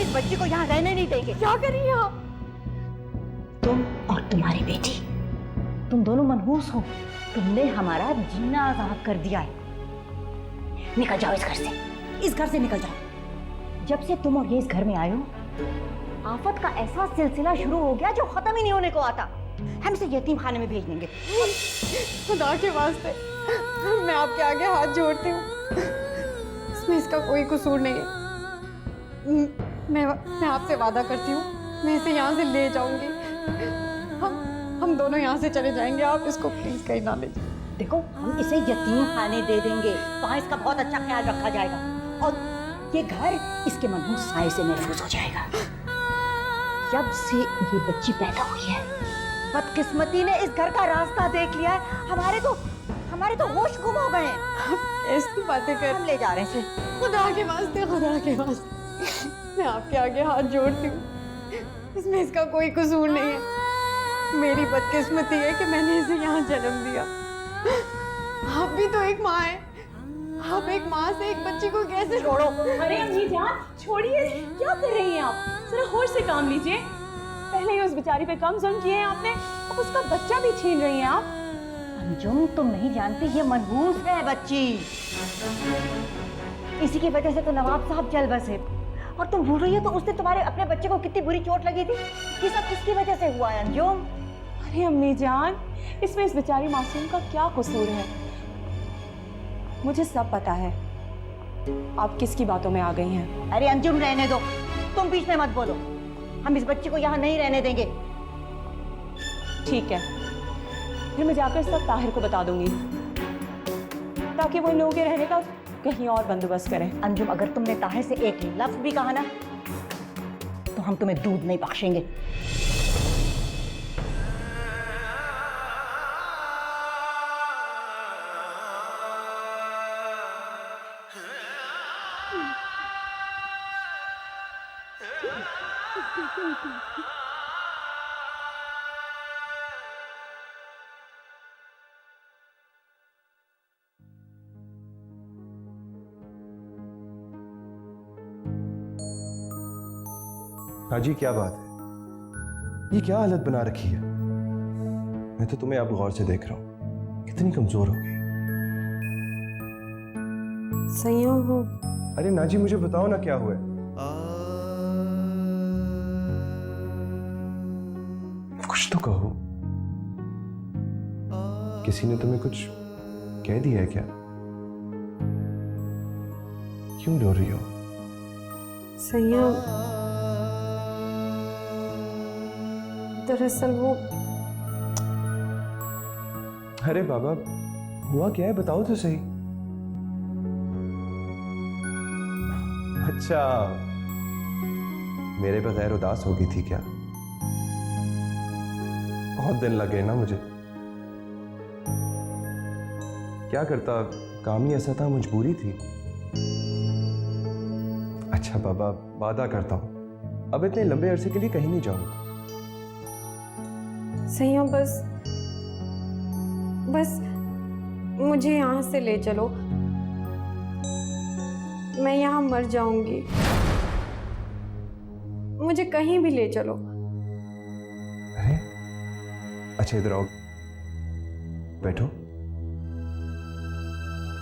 इस बच्ची को यहाँ रहने नहीं देंगे। क्या कर रही हैं आप? तुम और तुम्हारी बेटी, तुम दोनों मनहूस हो। तुमने हमारा जीना आजाद कर दिया है। निकल जाओ इस घर से, इस घर से निकल जाओ। जब से तुम और ये इस घर में आए हो, आफत का ऐसा सिलसिला शुरू हो गया जो खत्म ही नहीं होने को आता। हम इसे यतीम खाने में भेज देंगे। खुदा के वास्ते मैं आपके आगे हाथ जोड़ती हूँ, इसमें इसका कोई कसूर नहीं है। मैं आपसे वादा करती हूँ, मैं इसे यहाँ से ले जाऊंगी। हम दोनों यहाँ से चले जाएंगे, आप इसको प्लीज कहीं ना ले जाइए। देखो, हम इसे यतीम खाने दे देंगे, वहां इसका बहुत अच्छा ख्याल रखा जाएगा और ये घर इसके मनहूस साए से महफूज हो जाएगा। जब से ये बच्ची पैदा हुई है, बदकिस्मती ने इस घर का रास्ता देख लिया है। हमारे तो होश गुम हो गए हैं। ऐसी बातें कर, हम ले जा रहे हैं इसे। खुदा के वास्ते, खुदा के वास्ते मैं आपके आगे हाथ जोड़ती हूँ, इसमें इसका कोई कसूर नहीं है। मेरी बदकिस्मती है कि मैंने इसे यहाँ जन्म दिया। आप भी तो एक माँ है, आप एक माँ से एक बच्ची को कैसे छोड़ो? अरे अम्मी जान, छोड़िए, क्या कर रही हैं आप? जरा होश से काम लीजिए। पहले ही उस बेचारी पे कम जुल्म किए हैं आपने, अब उसका बच्चा भी छीन रही हैं आप। अंजुम, तुम नहीं जानती ये मनहूस है बच्ची। इसी की वजह से तो नवाब साहब जल बसे। और तुम भूल रही हो तो उसने तुम्हारे अपने बच्चे को कितनी बुरी चोट लगी थी। ये सब किसकी वजह से हुआ है अंजुम? अरे अम्मी जान, इसमें इस बेचारी मासूम का क्या कसूर है? मुझे सब पता है आप किसकी बातों में आ गई हैं। अरे अंजुम, रहने दो, तुम बीच में मत बोलो। हम इस बच्चे को यहाँ नहीं रहने देंगे। ठीक है, फिर मैं जाकर सब ताहिर को बता दूंगी ताकि वो इन लोगों के रहने का कहीं और बंदोबस्त करें। अंजुम, अगर तुमने ताहिर से एक लफ्ज भी कहा ना तो हम तुम्हें दूध नहीं बख्शेंगे। हाजी, क्या बात है? ये क्या हालत बना रखी है? मैं तो तुम्हें अब गौर से देख रहा हूं, कितनी कमजोर हो गई। सही हो? अरे नाजी, मुझे बताओ ना क्या हुआ है। कुछ तो कहो। किसी ने तुम्हें कुछ कह दिया है क्या? क्यों रो रही हो? सही हो? दरअसल वो, अरे बाबा, हुआ क्या है? बताओ तो सही। अच्छा, मेरे बगैर उदास हो गई थी क्या? बहुत दिन लगे ना मुझे। क्या करता, काम ही ऐसा था, मजबूरी थी। अच्छा बाबा, वादा करता हूं अब इतने लंबे अरसे के लिए कहीं नहीं जाऊंगा। सही हो? बस मुझे यहाँ से ले चलो, मैं यहाँ मर जाऊंगी। मुझे कहीं भी ले चलो। अरे अच्छा, इधर आओ, बैठो।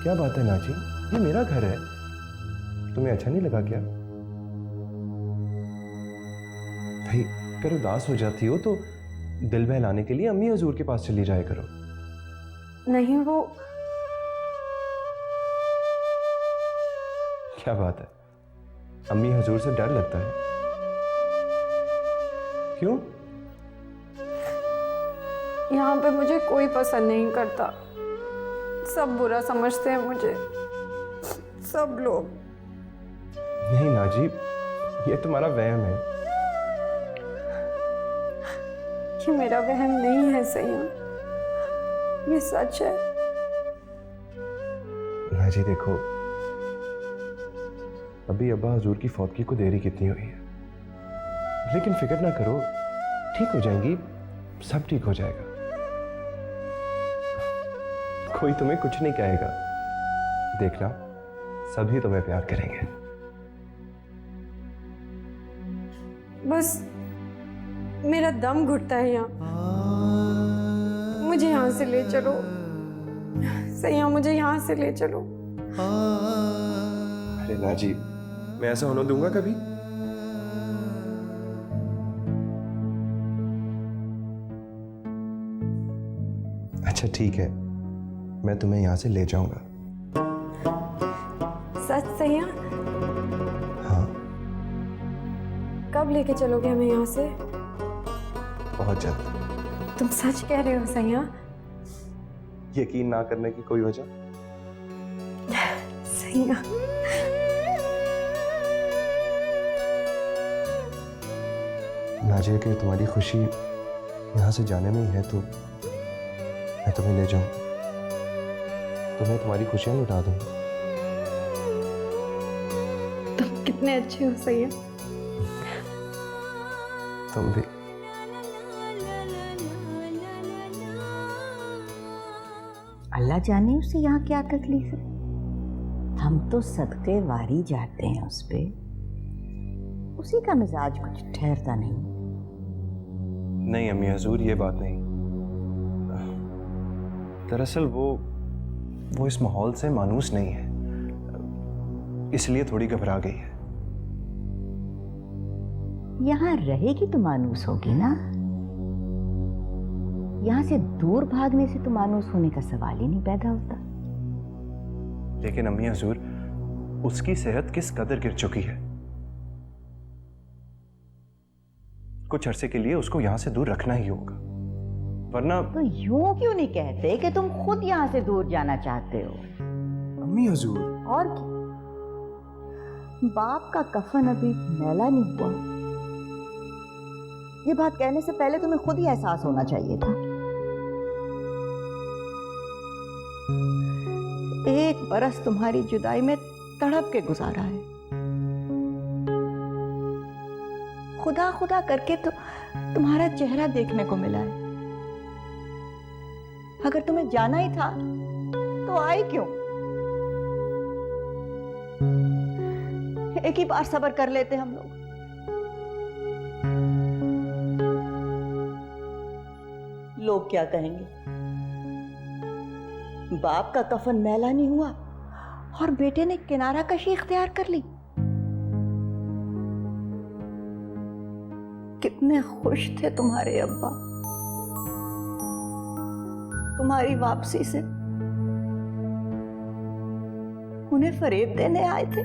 क्या बात है नाजी, ये मेरा घर है, तुम्हें अच्छा नहीं लगा क्या? भाई, अगर उदास हो जाती हो तो दिल बहलाने के लिए अम्मी हजूर के पास चली जाया करो। नहीं, वो क्या बात है, अम्मी हजूर से डर लगता है? क्यों? यहाँ पे मुझे कोई पसंद नहीं करता, सब बुरा समझते हैं मुझे, सब लोग। नहीं नाजी, ये तुम्हारा वहम है। ये मेरा वहम नहीं है सही, ये सच है। नाजी देखो, अभी अब्बा हजूर की फौतगी को देरी कितनी हुई है, लेकिन फिक्र ना करो, ठीक हो जाएंगी, सब ठीक हो जाएगा। कोई तुम्हें कुछ नहीं कहेगा, देखना, सभी तुम्हें प्यार करेंगे। बस मेरा दम घुटता है यहाँ। मुझे यहाँ से ले चलो सैया, मुझे यहाँ से ले चलो। अरे ना जी, मैं ऐसा होने दूंगा कभी? अच्छा ठीक है, मैं तुम्हें यहाँ से ले जाऊंगा। सच सैया? हाँ। कब लेके चलोगे हमें यहाँ से? बहुत जल्द। तुम सच कह रहे हो सैया? यकीन ना करने की कोई वजह? सैया नाजिया कि तुम्हारी खुशी यहाँ से जाने में ही है, तो मैं तुम्हें ले जाऊं, तुम्हें तुम्हारी खुशियाँ लुटा दूंगा। तुम कितने अच्छे हो सैया। तुम भी। अल्लाह जाने उसे यहाँ क्या तकलीफ है। हम तो सदके वारी जाते हैं उस पे, उसी का मिजाज कुछ ठहरता नहीं। नहीं अम्मी हजूर, ये बात नहीं। दरअसल वो इस माहौल से मानूस नहीं है, इसलिए थोड़ी घबरा गई है। यहाँ रहेगी तो मानूस होगी ना। यहाँ से दूर भागने से तो मानूस होने का सवाल ही नहीं पैदा होता। लेकिन अम्मी हजूर, उसकी सेहत किस कदर गिर चुकी है, कुछ अरसे के लिए उसको यहां से दूर रखना ही होगा, वरना। तो यूं क्यों नहीं कहते कि तुम खुद यहाँ से दूर जाना चाहते हो? अम्मी हजूर। और क्या? बाप का कफन अभी मैला नहीं हुआ। ये बात कहने से पहले तुम्हें खुद ही एहसास होना चाहिए था। एक बरस तुम्हारी जुदाई में तड़प के गुजारा है। खुदा खुदा करके तो तुम्हारा चेहरा देखने को मिला है। अगर तुम्हें जाना ही था तो आए क्यों? एक ही बार सब्र कर लेते हम लोग। लोग क्या कहेंगे? बाप का कफन मैला नहीं हुआ और बेटे ने किनारा कशी इख्तियार कर ली। कितने खुश थे तुम्हारे अब्बा तुम्हारी वापसी से। उन्हें फरेब देने आए थे।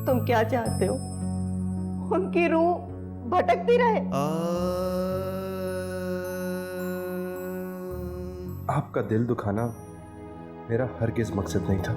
तुम क्या चाहते हो? उनकी रूह भटकती रहे? आपका दिल दुखाना मेरा हरगिज मकसद नहीं था।